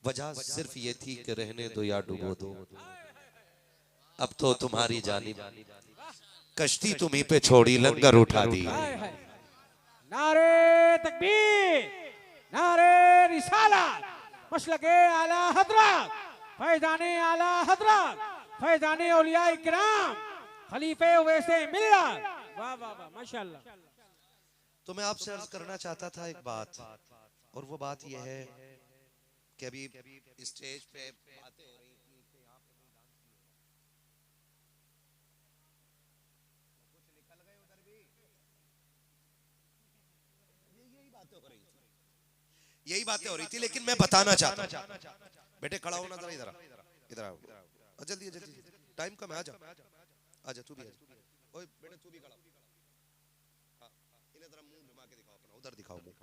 वजह सिर्फ ये थी कि रहने दो या डुबो दो, अब तो तुम्हारी जानिब कश्ती तुम्ही पे छोड़ी, लंगर उठा दी। नारे तकबीर, नारे रिसालत, मसलके आला हजरत, फैजाने आला हजरत, फैजाने औलिया इकराम, खलीफे वैसे मिल्लत। वाह वाह वाह, माशाअल्लाह। तो मैं आपसे अर्ज करना चाहता था एक बात, और वो बात यह है कि अभी स्टेज पे बातें हो रही थी कि यहाँ पे कोई डांस नहीं हो रहा, कुछ निकल गए उधर भी, यही बातें हो रही थी, यही बातें हो रही थी। लेकिन मैं बताना चाहता हूँ, बेटे खड़ा होना जरा, इधर इधर आओ, जल्दी जल्दी, टाइम कम है, आजा आजा, तू भी आजा, ओए बेटे तू भी खड़ा, हाँ इन्हें जरा मुंह घुमा के दिखाओ अपना, उधर दिखाओ मुंह।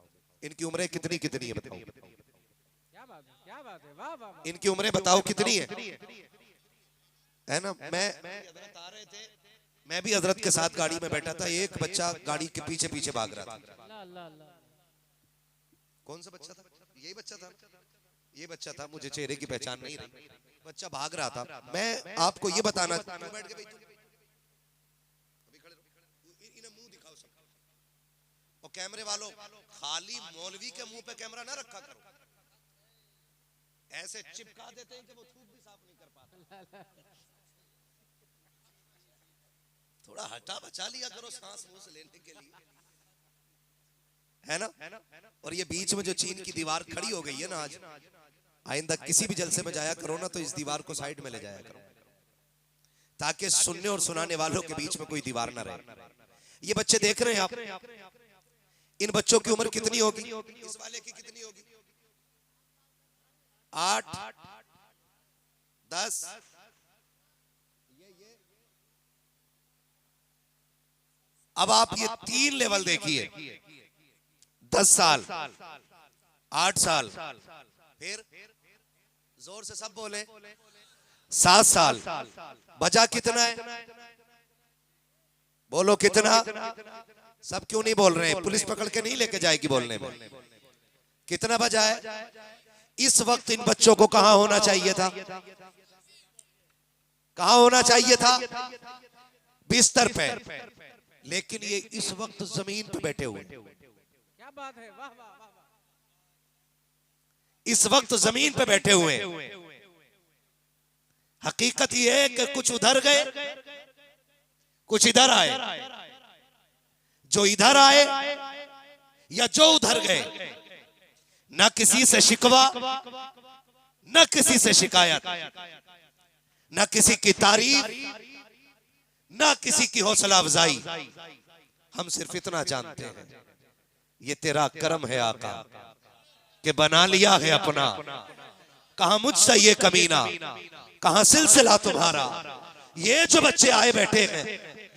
इनकी उम्रें कितनी कितनी है बताओ, क्या बात है, क्या बात है, वाह वाह। इनकी उम्रें बताओ कितनी है ना। मैं हजरत आ रहे थे, मैं भी हजरत के साथ गाड़ी में बैठा था, एक बच्चा गाड़ी के पीछे पीछे भाग रहा था। कौन सा बच्चा था? यही बच्चा था, ये बच्चा था, मुझे चेहरे की पहचान नहीं रही, बच्चा भाग रहा था। मैं आपको ये बताना, बैठ के इन्हें मुंह दिखाओ सब, और कैमरे वालों खाली मौलवी के मुंह पे कैमरा ना रखा करो, ऐसे चिपका देते हैं कि वो थूक भी साफ नहीं कर पाता। थोड़ा हटा बचा लिया करो सांस मुंह से लेने के लिए, है ना। और ये बीच में जो चीन की दीवार खड़ी हो गई है ना आज, आइंदा किसी भी जलसे में जाया करो ना तो इस दीवार को साइड में ले जाया करो, ताकि सुनने और सुनाने वालों के बीच में कोई दीवार ना रहे। ये बच्चे देख रहे हैं आप, इन बच्चों की उम्र कितनी होगी? इस वाले की कितनी होगी? 8, 10, अब आप ये 3 लेवल देखिए, 10 साल, 8 साल, फिर जोर से सब बोले 7 साल। बचा कितना है? बोलो कितना? सब क्यों नहीं बोल रहे हैं? पुलिस पकड़ के नहीं लेके जाएगी बोलने में। कितना बचा है? इस वक्त इन बच्चों को कहां होना चाहिए था? कहां होना चाहिए था? बिस्तर पे, लेकिन ये इस वक्त जमीन पे बैठे हुए। क्या बात है, वाह वाह वाह। इस वक्त जमीन पे बैठे हुए। हकीकत ये है कि कुछ उधर गए, कुछ इधर आए। जो इधर आए या जो उधर गए, न किसी से शिकवा, न किसी से शिकायत, न किसी की तारीफ, न किसी की हौसला अफजाई। हम सिर्फ इतना जानते हैं, ये तेरा करम है आका कि बना लिया है अपना। कहां मुझसे ये कमीना, कहां सिलसिला तुम्हारा। ये जो बच्चे आए बैठे हैं,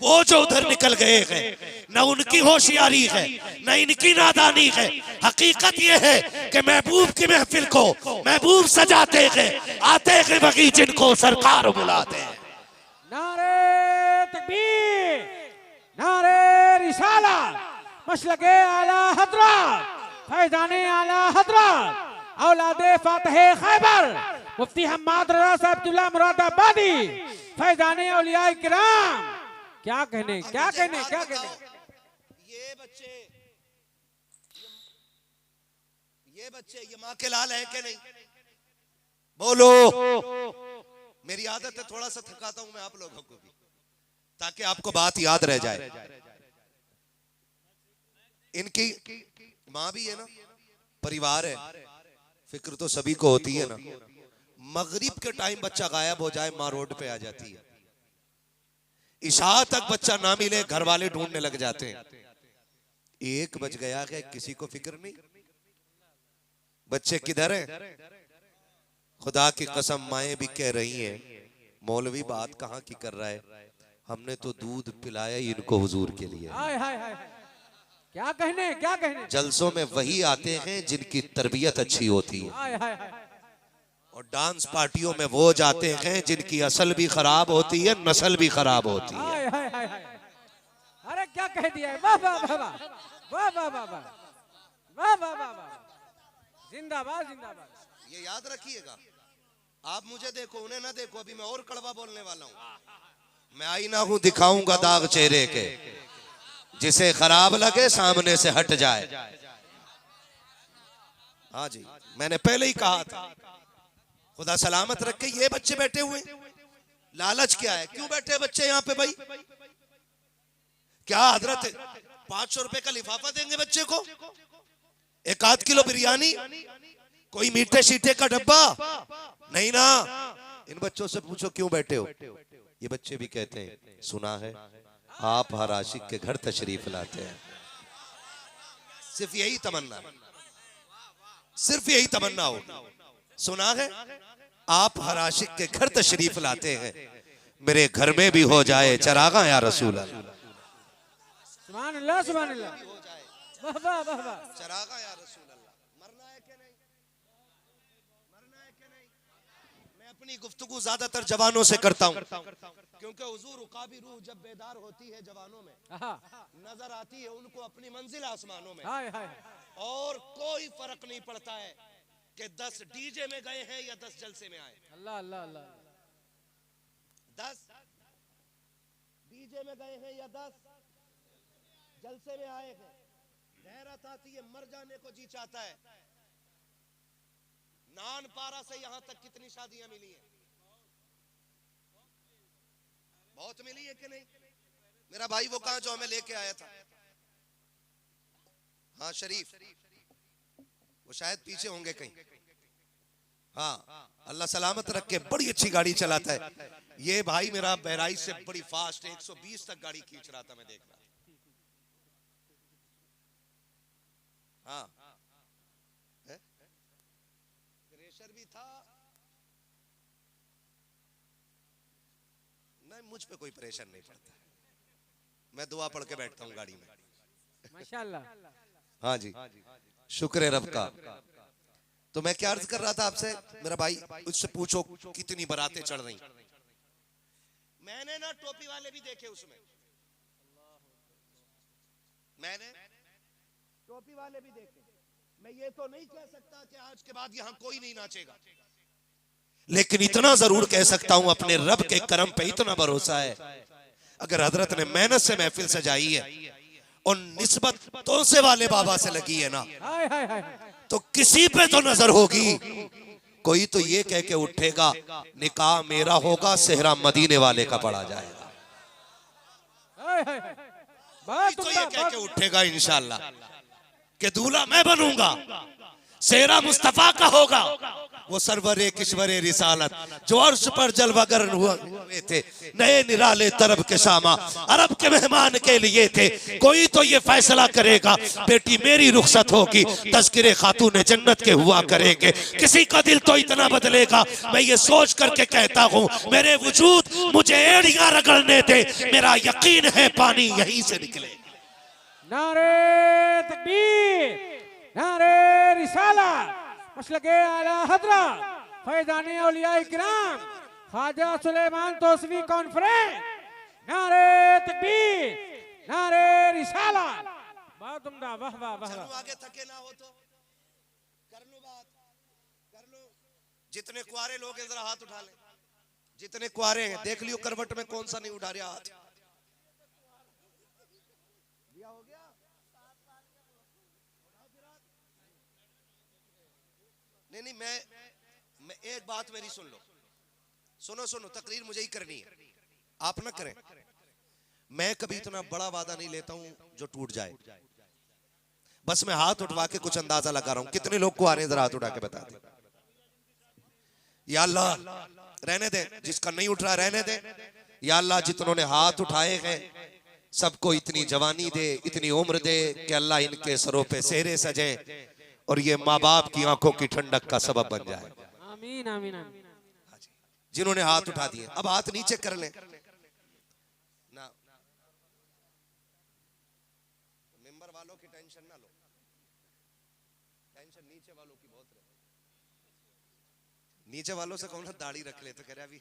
वो जो उधर निकल गए हैं, न उनकी होशियारी है न इनकी नादानी है। हकीकत ये है कि महबूब की महफिल को महबूब सजाते हैं, आते हैं वही जिनको सरकार बुलाते हैं। नारे तकबीर, नारे रिसालत, मसलके आला हजरत, फैजाने आला हजरत, औलादे फातहे खैबर, मुफ्ती हम्माद रज़ा साहब अब्दुल्ला मुरादाबादी, फैजाने औलिया इकराम। क्या कहने, क्या कहने, क्या कहने। ये बच्चे ये माँ के लाल है कि नहीं? बोलो। मेरी आदत है, थोड़ा सा थकाता हूं मैं आप लोगों को भी, ताकि आपको बात याद रह जाए। इनकी माँ भी है ना, परिवार है, फिक्र तो सभी को होती है ना। मगरिब के टाइम बच्चा गायब हो जाए, माँ रोड पे आ जाती है। इशा तक बच्चा ना मिले, घर वाले ढूंढने लग जाते हैं। 1 बज गया है, किसी को फिक्र नहीं। बच्चे किधर हैं? खुदा की कसम माएं भी कह रही हैं, मौलवी बात कहाँ की कर रहा है, हमने तो दूध पिलाया ही इनको हुजूर के लिए। हाय हाय हाय, क्या कहने, क्या कहने। जलसों में वही आते हैं जिनकी तरबियत अच्छी होती है, हाय हाय हाय। और डांस पार्टियों में वो जाते हैं जिनकी असल भी खराब होती है, नस्ल भी खराब होती है। हाय हाय हाय हाय। अरे क्या कह दिया है, वाह वाह वाह वाह वाह वाह वाह वाह वाह वाह वाह। जिंदाबाद जिंदाबाद। ये याद रखिएगा, आप मुझे देखो उन्हें ना देखो, अभी मैं और कड़वा बोलने वाला हूँ। मैं आईना हूं दिखाऊंगा दाग चेहरे के, जिसे खराब लगे सामने से हट जाए। हाँ जी, मैंने पहले ही कहा था, खुदा सलामत रखे। ये बच्चे बैठे हुए, लालच क्या है? क्यों बैठे बच्चे यहाँ पे भाई? क्या हजरत 500 रुपए का लिफाफा देंगे बच्चे को? 1 आध किलो बिरयानी, कोई मीठे शीठे का डब्बा? नहीं ना। इन बच्चों से पूछो क्यों बैठे हो? ये बच्चे भी कहते हैं सुना है आप हर आशिक के घर तशरीफ लाते हैं। सिर्फ यही तमन्ना, सिर्फ यही तमन्ना हो। सुना है आप हर आशिक के घर तशरीफ लाते हैं, मेरे घर में भी हो जाए चरागा या रसूल अल्लाह। सुभान अल्लाह, सुभान अल्लाह, वाह वाह वाह वाह। चरागा या रसूल अल्लाह। मरना है कि नहीं? मरना है कि नहीं? मैं अपनी गुफ्तगू ज्यादातर जवानों से करता हूँ, क्योंकि हुजूर उकाबी रूह जब बेदार होती है जवानों में, नजर आती है उनको अपनी मंजिल आसमानों में। हाय हाय। और कोई फर्क नहीं पड़ता है कि 10 डीजे में गए हैं या 10 जलसे में आए। अल्लाह अल्लाह अल्लाह। 10 डीजे में गए हैं या 10 जलसे में आए हैं। गैरत आती है, मर जाने को जी चाहता है। नान पारा से यहां तक कितनी शादियां मिली हैं? बहुत मिली है कि नहीं? मेरा भाई वो कहां जो हमें लेके आया था, हाँ शरीफ, वो शायद पीछे होंगे कहीं। हाँ, अल्लाह सलामत रखे, बड़ी अच्छी गाड़ी चलाता है ये भाई मेरा। बहराइच से बड़ी फास्ट 120 तक गाड़ी खींच रहा था, मैं देख रहा। हाँ, प्रेशर भी था। नहीं, मुझ पे कोई प्रेशर नहीं पड़ता, मैं दुआ पढ़ के बैठता हूँ गाड़ी में। माशाल्लाह। हाँ जी, शुक्र है रब का। तो मैं क्या अर्ज कर रहा था आपसे, मेरा भाई उससे पूछो कितनी बारातें चढ़ रही। मैंने ना टोपी वाले भी देखे उसमें, मैंने टोपी वाले भी देखे। मैं ये तो नहीं कह सकता कि आज के बाद यहाँ कोई नहीं नाचेगा, लेकिन इतना जरूर कह सकता हूँ अपने रब के करम पे इतना भरोसा है, अगर हजरत ने मेहनत से महफिल सजाई है और निस्बत तोसे वाले बाबा से लगी है ना, हाय हाय हाय। तो किसी पे तो नजर होगी। कोई तो ये कह के उठेगा निकाह मेरा होगा, सेहरा मदीने वाले का पड़ा जाएगा। हाय हाय हाय। बहुत तो ये उम्दा, कह के उठेगा इंशाल्लाह कि दूल्हा मैं बनूंगा, सेहरा मुस्तफा का होगा। वो सरवरे किश्वरे रिसालत जो अर्श पर जलवागर हुए थे, नए निराले तरब के शामा अरब के मेहमान के लिए थे। कोई तो ये फैसला करेगा बेटी मेरी रुखसत होगी, तज़किरे खातून जन्नत के हुआ करेंगे। किसी का दिल तो इतना बदलेगा, मैं ये सोच करके कहता हूँ मेरे वजूद मुझे एड़ियां रगड़ने दे, मेरा यकीन है पानी यहीं से निकले। नारे तकबीर, नारे रिसालत, मसलके आला हजरत फैज़ाने औलिया इकराम ख्वाजा सुलेमान तौसीफी कॉन्फ्रेंस। नारे तकबीर, नारे रिसालत। बहुत उम्दा, वाह वाह वाह वाह। आगे थके ना हो तो कर लो बात, कर लो। जितने कुआरे लोग हैं जरा हाथ उठा ले, जितने कुआरे हैं देख लियो करवट में कौन सा नहीं उठा रहा हाथ। हो गया नहीं, मैं एक बात मेरी सुन लो, सुनो सुनो, तकरीर मुझे ही करनी है, आप ना करें। मैं कभी इतना बड़ा वादा नहीं लेता हूं जो टूट जाए। बस मैं हाथ उठवा के कुछ अंदाजा लगा रहा हूं। कितने लोग को आ रहे हैं, जरा हाथ उठा के बता दे। या अल्लाह रहने दे, जिसका नहीं उठ रहा रहने दे। या अल्लाह जितनों ने हाथ उठाए हैं सबको इतनी जवानी दे, इतनी उम्र दे कि अल्लाह इनके सरों पे सेहरे सजे और ये माँ बाप की आंखों की ठंडक का सबब बन जाए। आमीन आमीन आमीन। जिन्होंने हाथ उठा दिए अब हाथ नीचे कर लें ना, मेंबर वालों की टेंशन ना लो, टेंशन नीचे वालों की बहुत रहती। नीचे वालों से कौन दाढ़ी रख ले, तो कह रहा अभी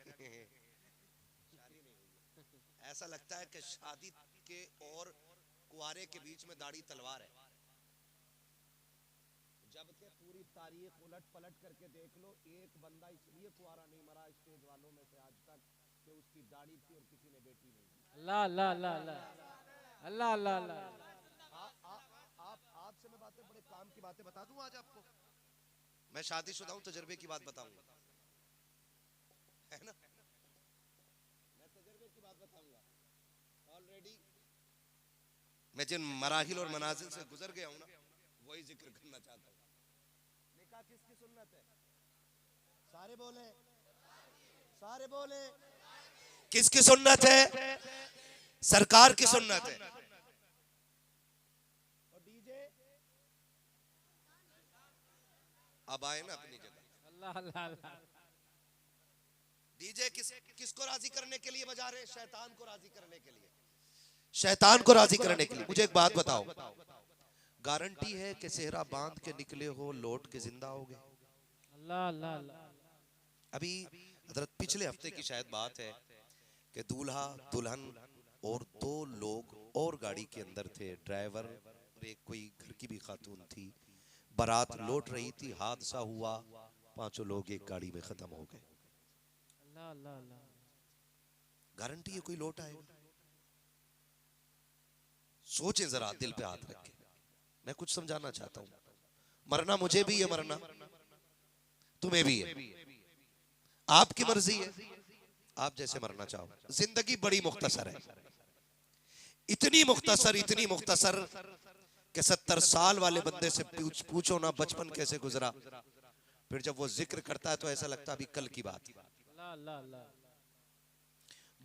ऐसा लगता है कि शादी के और कुआरे के बीच में दाढ़ी तलवार है, जबकि पूरी तारीख उलट पलट करके देख लो, एक बंदा इसलिए कुआरा नहीं मरा स्टेज वालों में से आज तक कि उसकी दाढ़ी थी और किसी ने बेटी नहीं दी। अल्लाह अल्लाह अल्लाह अल्लाह अल्लाह अल्लाह अल्लाह। आपसे मैं बातें, बड़े काम की बातें बता दूं आज आपको। मैं शादीशुदा हूं, तजर्बे की बात बताऊंगा, है ना, मैं तजर्बे की बात बताऊंगा। ऑलरेडी मैं जिन मराहिल और मनाजिल से गुजर गया हूं ना, वही जिक्र करना चाहता हूं। निकाह किसकी सुन्नत है? सारे बोले, सारे बोले, किसकी सुन्नत है? सरकार की सुन्नत है। और डीजे अब आए ना अपनी जगह। अल्लाह अल्लाह अल्लाह। डीजे किसको राजी करने के लिए बजा रहे? शैतान को राजी करने के लिए, शैतान को राजी करने के लिए। मुझे एक बात बताओ, गारंटी है कि सेहरा बांध के निकले हो, लौट के जिंदा होगे? अल्लाह अल्लाह अल्लाह। अभी हजरत पिछले हफ्ते की शायद बात है कि दूल्हा दुल्हन और 2 लोग और गाड़ी के अंदर थे, ड्राइवर और एक कोई घर की भी खातून थी। बारात लौट रही थी, हादसा हुआ, 5 लोग एक गाड़ी में खत्म हो गए। अल्लाह अल्लाह अल्लाह। गारंटी है कोई लौट आएगा? सोचें जरा, दिल पे हाथ रख के। मैं कुछ समझाना चाहता हूं, मरना मुझे भी है, मरना तुम्हें भी है, आपकी मर्जी है, आप जैसे मरना चाहो। जिंदगी बड़ी मुख्तसर है, इतनी मुख्तसर कि 70 साल वाले बंदे से पूछो ना बचपन कैसे गुजरा, फिर जब वो जिक्र करता है तो ऐसा लगता है अभी कल की बात। अल्लाह अल्लाह अल्लाह।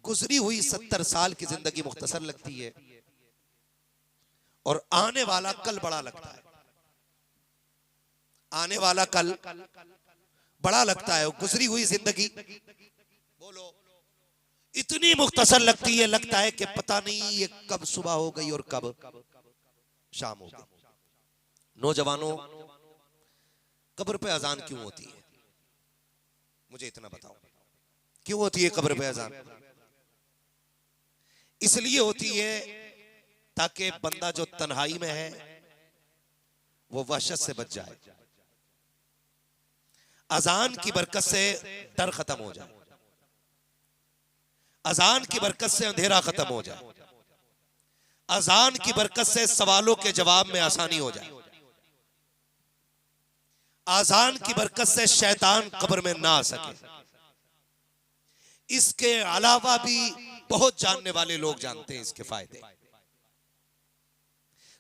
गुजरी हुई 70 साल की जिंदगी मुख्तसर लगती है और आने वाला कल बड़ा लगता है, आने वाला कल बड़ा लगता है। गुजरी हुई जिंदगी बोलो इतनी मुख्तसर लगती है, लगता है कि पता नहीं ये कब सुबह हो गई और कब शाम हो गई। नौजवानों, कब्र पे अजान क्यों होती है? मुझे इतना बताओ, क्यों होती है कब्र पे अजान? इसलिए होती है ताकि बंदा जो तन्हाई में है वो वहशत से बच जाए, अजान की बरकत से डर खत्म हो जाए, अजान की बरकत से अंधेरा खत्म हो जाए, अजान की बरकत से सवालों के जवाब में आसानी हो जाए, अजान की बरकत से शैतान कब्र में ना आ सके। इसके अलावा भी बहुत जानने वाले लोग जानते हैं इसके फायदे।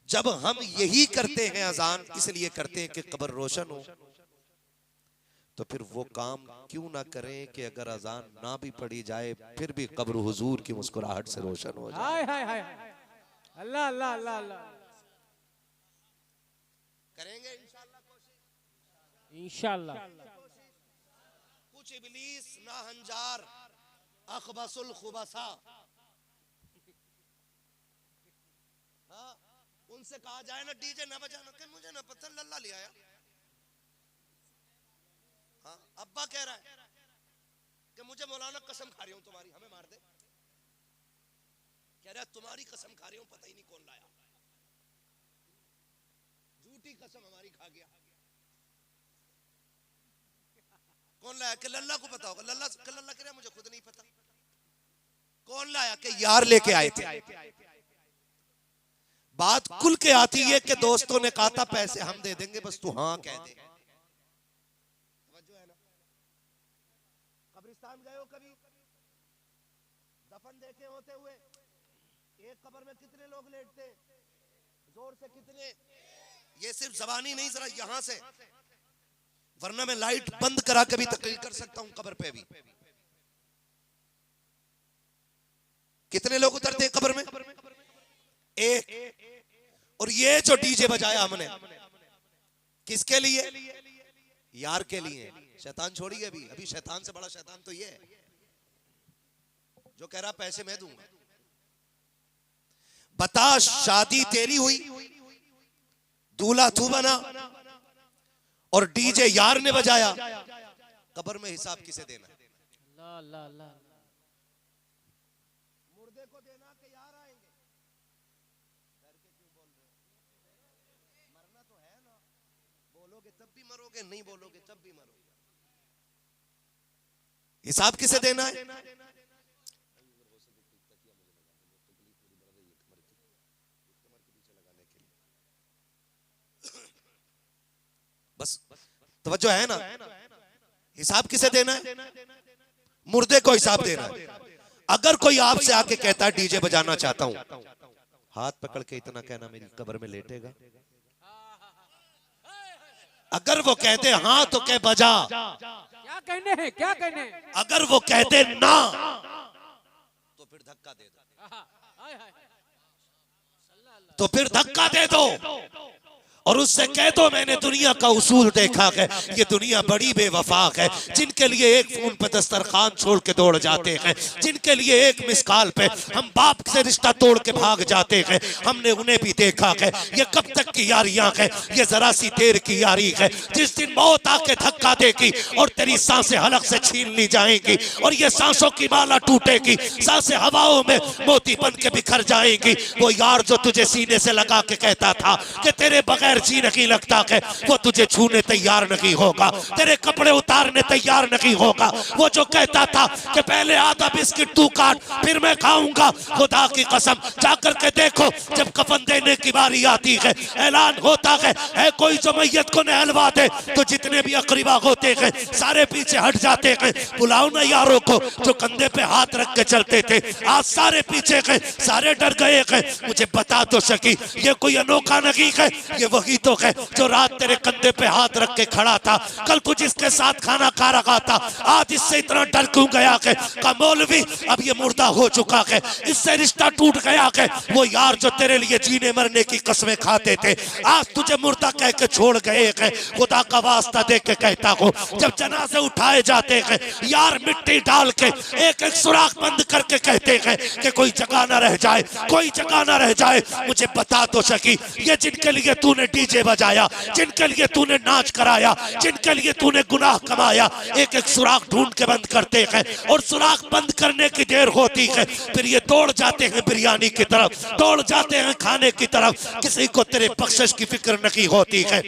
जब हम यही करते हैं, अजान इसलिए करते हैं कि कब्र रोशन हो, तो फिर वो काम क्यों ना करें कि अगर अजान ना भी पढ़ी जाए फिर भी कब्र हुजूर की मुस्कुराहट से रोशन हो जाए। हाय हाय हाय। अल्लाह अल्लाह अल्लाह अल्लाह। करेंगे इंशाअल्लाह कोशिश, इंशाअल्लाह। कुछ इब्लीस नाहंजार अखबसुल खुबसा, हाँ, उनसे कहा जाए ना डीजे ना बजाना, कि मुझे ना पता, लल्ला ले आया। हाँ, अब्बा कह रहा है कि मुझे मौलाना कसम खा रही हूं तुम्हारी, हमें मार दे। कह रहा है तुम्हारी कसम खा रही हूं, पता ही नहीं कौन लाया, झूठी कसम हमारी खा गया। कौन लाया? कि लल्ला को पता होगा। लल्ला कह रहा है मुझे खुद नहीं पता। कौन लाया? कि यार लेके आए थे। बात खुल के आती है कि दोस्तों ने कहा था पैसे हम दे देंगे, बस तू हाँ कह दे। कब्रिस्तान गए हो कभी? दफन देखे होते हुए? एक कब्र में कितने लोग लेटते? जोर से कितने? ये सिर्फ जबानी नहीं, जरा यहां से, वरना मैं लाइट बंद करा के भी तकरीर कर सकता हूं कब्र पे भी। कितने लोग उतरते हैं कब्र में? एक। और ये जो डीजे बजाया हमने, किसके लिए? यार के लिए। शैतान छोड़िए, अभी शैतान से बड़ा शैतान तो ये है जो कह रहा पैसे मैं दूंगा। बता, शादी तेरी हुई, दूल्हा तू बना और डीजे यार ने बजाया, कब्र में हिसाब किसे देना? अल्लाह अल्लाह अल्लाह। मुर्दे को देना कि यार आएंगे? डर के क्यों बोल रहे हो? मरना तो है ना, बोलोगे तब भी मरोगे, बोलोगे नहीं बोलोगे तब भी मरोगे। हिसाब किसे देना है? बस तवज्जो है ना? हिसाब किसे देना है? मुर्दे को हिसाब देना है। अगर कोई आपसे आके कहता है डीजे बजाना चाहता हूं, हाथ पकड़ के इतना कहना मेरी कब्र में लेटेगा। अगर वो कहते हाँ तो कह बजा। क्या कहने हैं, क्या कहने हैं? अगर वो कहते ना तो फिर धक्का दे दो। हाय हाय। तो फिर धक्का दे दो और उससे कह दो मैंने दुनिया का उसूल देखा है, ये दुनिया बड़ी बेवफा है। जिनके लिए एक फोन पे दस्तरखान छोड़ के दौड़ जाते हैं, जिनके लिए एक मिस कॉल पे हम बाप से रिश्ता तोड़ के भाग जाते हैं, हमने उन्हें भी देखा है। ये कब तक की यारियां हैं? ये जरा सी देर की यारी है। जिस दिन मौत आके धक्का देगी और तेरी सांसें हलक से छीन ली जाएंगी और ये सांसों की माला टूटेगी, सांसें हवाओं में मोती बन के बिखर जाएंगी, वो यार जो तुझे सीने से लगा के कहता था कि तेरे बगैर जी नहीं लगता है, वो तुझे छूने तैयार नहीं होगा, तेरे कपड़े उतारने तैयार नहीं होगा। वो जो कहता था कि पहले आधा बिस्किट तू काट फिर मैं खाऊंगा, खुदा की कसम जाकर के देखो जब कफन देने की बारी आती है, ऐलान होता है कोई जो मैयत को नहलवा दे, तो जितने भी अकरीबा होते हैं सारे पीछे हट जाते हैं। बुलाओ ना यारों को जो कंधे पे हाथ रख के चलते थे, आज सारे पीछे हैं, सारे डर गए हैं। मुझे बता तो सकी ये कोई अनोखा नहीं है, ये वही तो है जो रात तेरे कंधे पे हाथ रख के खड़ा था, कल तू जिसके साथ खाना खा रहा था, आज इससे इतना डर क्यों गया है? का मौलवी अब ये मुर्दा हो चुका है, इससे रिश्ता टूट गया है। वो यार जो तेरे लिए जीने मरने की कसमें खाते थे, आज तुझे मुर्दा कह के छोड़ गए हैं। खुदा का वास्ता दे के कहता हूँ जब जनाजे उठाए जाते हैं, यार मिट्टी डाल के एक एक सुराख बंद करके कहते हैं कि कोई जगह ना रह जाए, कोई जगह ना रह जाए। मुझे बता तो सकी ये जिनके लिए तूने डीजे बजाया, जिनके लिए तूने नाच कराया, जिनके लिए तूने गुनाह कमाया, एक एक सुराख ढूंढ के बंद करते हैं और सुराख बंद करने की देर होती है फिर ये दौड़ जाते हैं बिरयानी की तरफ, दौड़ जाते हैं खाने की तरफ। किसी को तेरे बख्शिश की फिक्र नहीं होती है।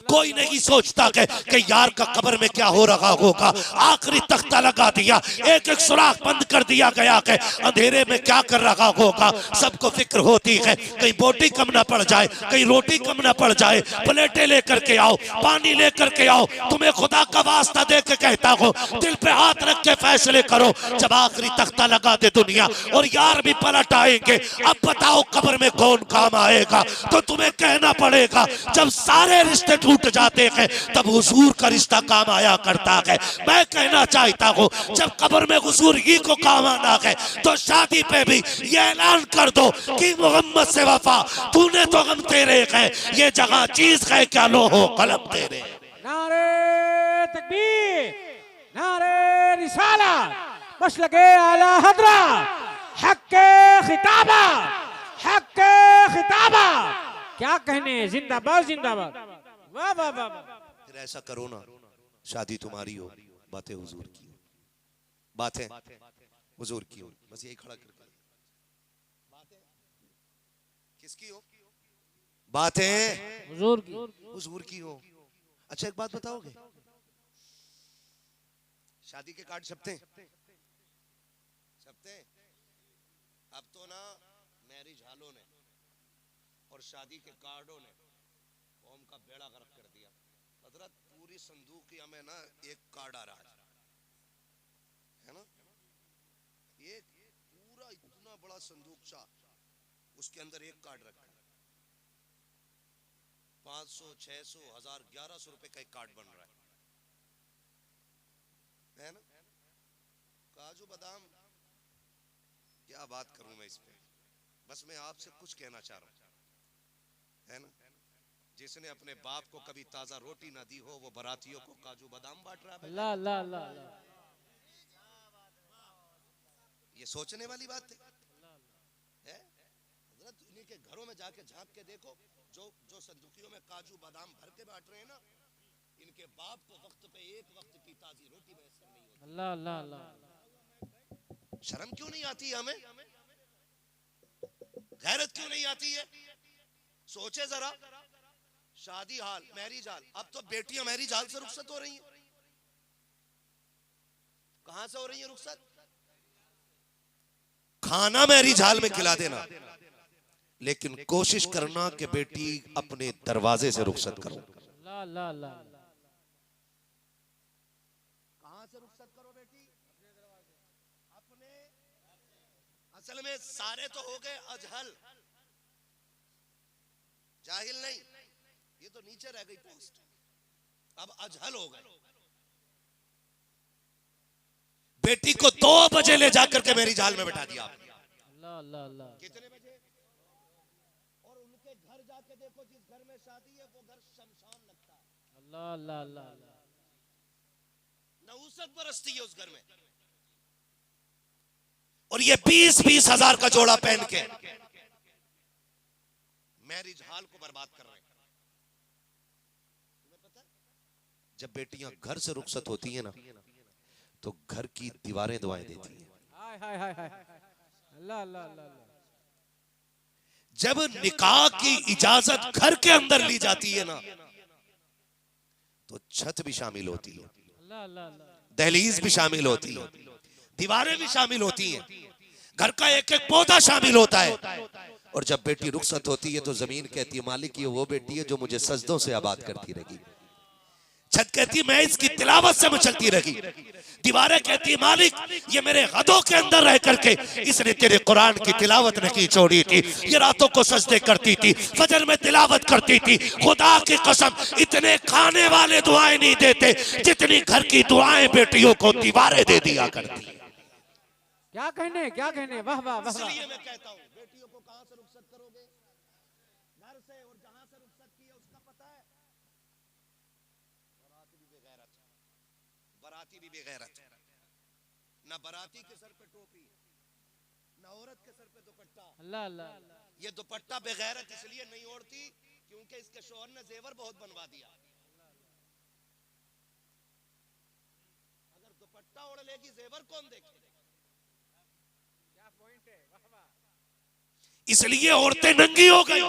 कोई नहीं सोचता कि यार का कब्र में क्या हो रहा होगा। आखिरी तख्ता लगा दिया, एक एक सुराख बंद कर दिया गया है, अंधेरे में क्या कर रहा होगा सबको फिक्र होती है। कहीं बोटी कम ना पड़ जाए, कहीं रोटी कम ना पड़ जाए। प्लेटें लेकर के आओ, पानी लेकर के आओ। तुम्हें खुदा का वास्ता दे के कहता हो दिल पे हाथ रख के फैसले करो। जब आखिरी तख्ता लगा दे दुनिया और यार भी पलट आएंगे, अब बताओ कब्र में कौन काम आएगा? तो तुम्हें कहना पड़ेगा जब सारे रिश्ते टूट जाते हैं तब हुजूर का रिश्ता काम आया करता है। मैं कहना चाहता हूँ जब कब्र में हुजूर ही को काम आना है तो शादी पे भी ये ऐलान कर दो कि मोहम्मद से वफा तूने तो हम तेरे है, ये जगह चीज है क्या लोहो कलम तेरे। नारे तकबीर, नारे रिसालत, बस लगे आला हजरा, हक के खिताबा, हक के खिताबा। क्या कहने, जिंदाबाद जिंदाबाद। वाह वाह वाह। फिर ऐसा करो ना, शादी तुम्हारी हो, बातें हुजूर की हो, बातें हुजूर की हो। बस यही खड़ा करके बातें किसकी हो? बातें हुजूर की हो। अच्छा एक बात बताओगे, शादी के कार्ड छपते छपते? अब तो ना मैरिज हालों ने और शादी के कार्डों ने कौम का बेड़ा गर्क कर दिया। हजरत पूरी संदूकिया में ना एक कार्ड आ रहा है ना, एक पूरा इतना बड़ा संदूकचा, उसके अंदर एक कार्ड रखा है। 500, 600, 1000, 1100 रुपए का एक कार्ड बन रहा है ना। काजू बादाम क्या बात करूं मैं इस पे, बस मैं आपसे कुछ कहना चाह रहा हूं, है ना। जिसने अपने बाप को कभी ताजा रोटी ना दी हो वो बरातियों को काजू बादाम बांट रहा है। अल्लाह अल्लाह अल्लाह। ये सोचने वाली बात है। हजरत इन्हीं के घरों में जाके झांक के देखो, जो संदूकियों में काजू बादाम भर के बांट रहे हैं ना, इनके बाप को वक्त पे एक वक्त की ताजी रोटी मैसर नहीं होती। अल्लाह अल्लाह अल्लाह। शर्म क्यों नहीं आती है हमें? गैरत क्यों नहीं आती है? सोचे जरा, शादी हाल, मैरिज हाल। अब तो बेटियां मैरिज हाल से रुखसत हो रही हैं। कहां से हो रही है रुखसत? खाना मैरिज हाल में खिला देना, लेकिन कोशिश करना कि बेटी अपने दरवाजे से रुखसत करो। अल्लाह अल्लाह अल्लाह। कहां से रुखसत करो बेटी? अपने। असल में सारे तो हो गए अजहल, जाहिल नहीं, ये तो नीचे रह गई पोस्ट। अब अजहल हो गए। बेटी को 2 बजे ले जाकर के मैरिज हाल में बैठा दिया आपने। अल्लाह अल्लाह अल्लाह। कितने बजे? और उनके घर जाके देखो, जिस घर में शादी है वो घर शमशान लगता है। अल्लाह अल्लाह अल्लाह। नहुसत बरसती है उस घर में। और ये 20-20 हजार का जोड़ा पहन के मैरिज हाल को बर्बाद कर रहे हैं। तुम्हें पता है, जब बेटियां घर से रुखसत होती है ना, तो घर की दीवारें दुआएं देती हैं। हाय हाय हाय हाय। अल्लाह अल्लाह अल्लाह। जब निकाह की इजाजत घर के अंदर ली जाती है ना, तो छत भी शामिल होती है, अल्लाह अल्लाह अल्लाह। दहलीज भी शामिल होती है, दीवारें भी शामिल होती हैं, घर का एक एक पौधा शामिल होता है। और जब बेटी रुखसत होती है तो जमीन कहती है मालिक ये वो बेटी है जो मुझे सजदों से आबाद करती रही। छत कहती है मैं इसकी तिलावत से मचलती रही। दीवारें कहती है मालिक ये मेरे गदों के अंदर रह करके इसने तेरे कुरान की तिलावत नहीं छोड़ी थी। ये रातों को सजदे करती थी, फजर में तिलावत करती थी। खुदा की कसम इतने खाने वाले दुआएं नहीं देते जितनी घर की दुआएं बेटियों को दीवारें दे दिया करती। क्या कहने वाह वाह वाह। इसलिए मैं कहता हूँ बेटियों को कहां से रुखसत करोगे? घर से। और जहां से रुखसत की है उसका पता है? बराती भी बेगैरत, बराती भी बेगैरत। ना बराती के सर पे टोपी, ना औरत के सर पे दुपट्टा। अल्लाह अल्लाह। ये दुपट्टा बेगैरत इसलिए नहीं ओढ़ती क्योंकि इसके शौहर ने जेवर बहुत बनवा दिया। अगर दुपट्टा ओढ़ लेगी जेवर कौन देखे? इसलिए औरतें नंगी हो गई।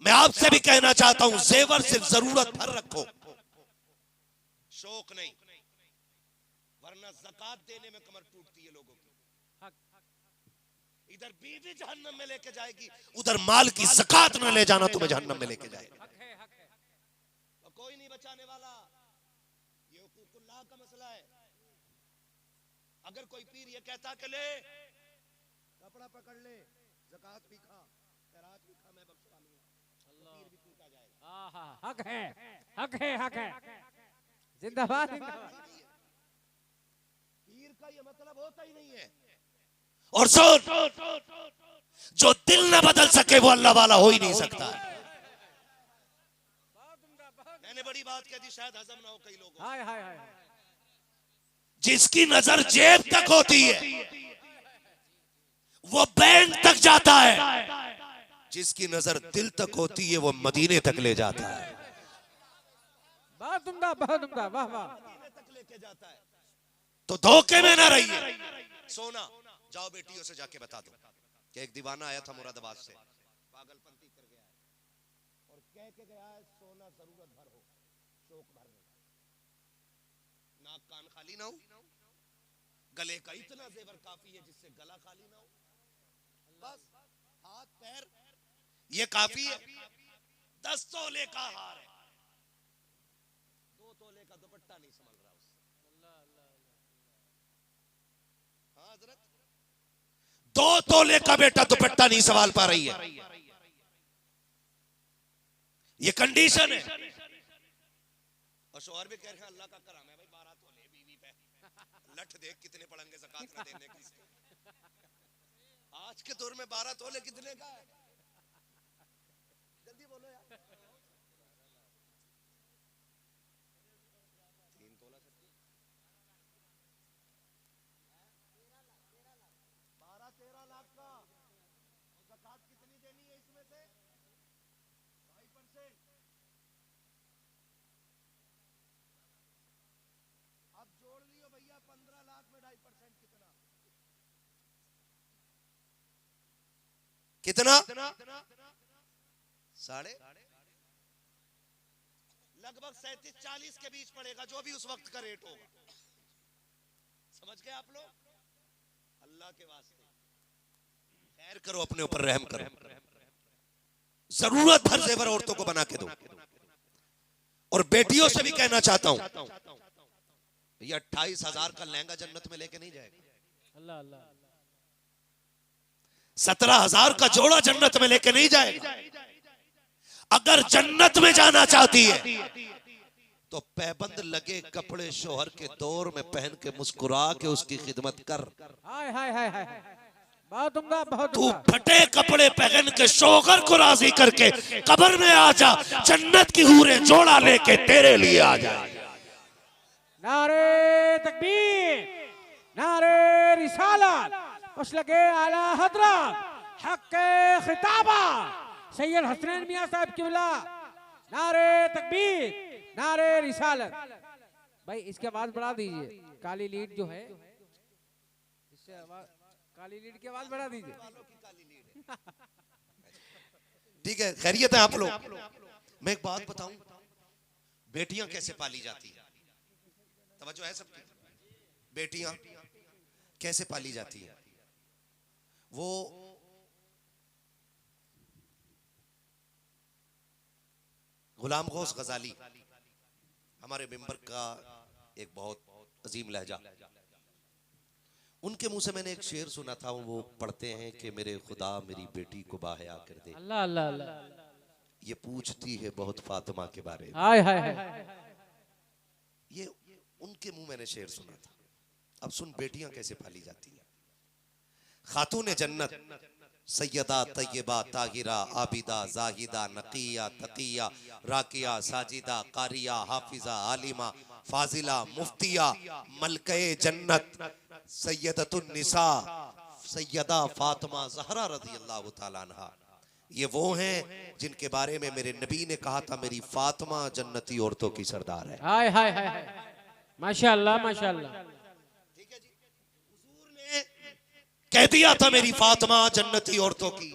मैं आपसे भी कहना चाहता हूं जेवर सिर्फ जरूरत भर रखो, शौक नहीं, वरना ज़कात देने में कमर टूटती है लोगों की। इधर बीवी जहन्नम में लेके जाएगी, उधर माल की ज़कात न ले जाना तुम्हें जहन्नम में लेके जाएगा। और कोई नहीं बचाने वाला। ये हुकूकुल्लाह का मसला है। अगर कोई पीर ये कहता कि ले कपड़ा पकड़ ले, ज़कात भी खा, खैरात भी खा, मैं बख्शवा लूंगा, तो पीर भी टूटा जाएगा। हक है हक है हक है। जिंदाबाद जिंदाबाद। पीर का ये मतलब होता ही नहीं है। और सुन, जो दिल न बदल सके वो अल्लाह वाला हो ही नहीं सकता। मैंने बड़ी बात कह दी, शायद हजम ना हो कई लोगों। हाय हाय हाय। जिसकी नजर जेब तक होती है वो बैंक तक जाता है, जिसकी नजर दिल तक होती है वो मदीने तक ले जाता है। बहुत उम्दा वाह वाह। मदीने तक लेके जाता है। तो धोखे में ना रहिए। सोना जाओ बेटियों से जाके बता दो कि एक दीवाना आया था मुरादाबाद से, पागलपंती कर गया है और कह के गया है सोना जरूरत भर हो, शौक भर नहीं, नाक कान खाली ना हो, गले का इतना जेवर काफी है जिससे गला खाली ना हो, बस हाथ पैर ये काफी है। 10 तोले का हार है, 2 तोले का दुपट्टा नहीं संभल रहा उससे। हाँ हजरत, 2 तोले का बेटा दुपट्टा नहीं संभाल पा रही है। ये कंडीशन है। और शौहर भी कह रहे हैं अल्लाह का करम है भाई, 12 तोले बीवी पे लठ देख कितने पड़ेंगे ज़कात न देने की। आज के दौर में 12 तोले कितने का है? जल्दी बोलो यार। 3 तोला 12-13 लाख का। ज़कात कितनी देनी है इसमें से? 2.5%। अब जोड़ लियो भैया, 15 लाख में 2.5% कितना? साढ़े लगभग 37-40 के बीच पड़ेगा, जो भी उस वक्त का रेट होगा। समझ गए आप लोग? अल्लाह के वास्ते खैर करो, अपने ऊपर रहम करो। जरूरत भर जेवर औरतों को बना के दो। और बेटियों से भी कहना चाहता हूं, ये 28,000 का लहंगा जन्नत में लेके नहीं जाएगा। अल्लाह अल्लाह 17,000 का जोड़ा जन्नत में लेके नहीं जाएगा। अगर जन्नत में जाना चाहती है तो पैबंद लगे कपड़े शोहर के दौर में पहन के मुस्कुरा के उसकी खिदमत कर। हाय हाय हाय हाय बहुत उम्दा, बहुत तू उम्दा। फटे कपड़े पहन के शोहर को राजी करके कब्र में आ जा, जन्नत की हूरें जोड़ा लेके तेरे लिए आ जाए। नारे तकबीर, नारे रिसालत, मसलके आला हजरत, हक़ खिताबा सैयद हसनैन मियां साहब किबला। नारे तकबीर, नारे रिसालत। भाई इसकी आवाज बढ़ा दीजिए, काली लीड जो है इससे आवाज, काली लीड की आवाज बढ़ा दीजिए। ठीक है, खैरियत है आप लोग? मैं एक बात बताऊं, बेटियां कैसे पाली जाती है? तवज्जो है सबकी? बेटियां कैसे पाली जाती है? वो गुलाम गौस गजाली, हमारे मेंबर का एक बहुत अजीम लहजा, उनके मुंह से मैंने एक शेर सुना था। वो पढ़ते हैं कि मेरे खुदा मेरी बेटी को बाहया कर दे, अल्लाह अल्लाह अल्लाह, ये पूछती है बहुत फातिमा के बारे में। हाय हाय हाय। ये उनके मुंह मैंने शेर सुना था। अब सुन बेटियां कैसे पाली जाती है। खातून जन्नत सैयदा तैयबा ताहिरा आबिदा जाहिदा नकिया तकिया राकिया साजिदा कारिया हाफिजा आलिमा फाजिला मुफ्तिया मलके जन्नत सैयदतुन निसा सैयदा फातिमा ज़हरा रज़ी अल्लाह तआला अन्हा, ये वो हैं जिनके बारे में मेरे नबी ने कहा था मेरी फातिमा जन्नती औरतों की सरदार है। हाय हाय हाय हाय, माशाअल्लाह माशाअल्लाह। कह दिया था मेरी फातिमा जन्नती औरतों की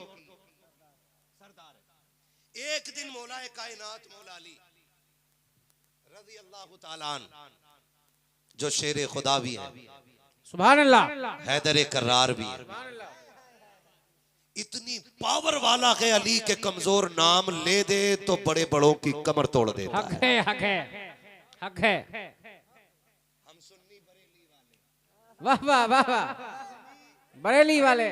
सरदार है। एक दिन मौलाए कायनात मौला अली रज़ी अल्लाह तआला अन्हु, जो शेर खुदा भी है, सुभान अल्लाह, हैदर कर्रार भी है, इतनी पावर वाला है, अली के कमजोर नाम ले दे तो बड़े बड़ों की कमर तोड़ देता हक है। है हक है हक है। हम सुन्नी बरेली वाले, वाह वाह वाह वाह, बरेली वाले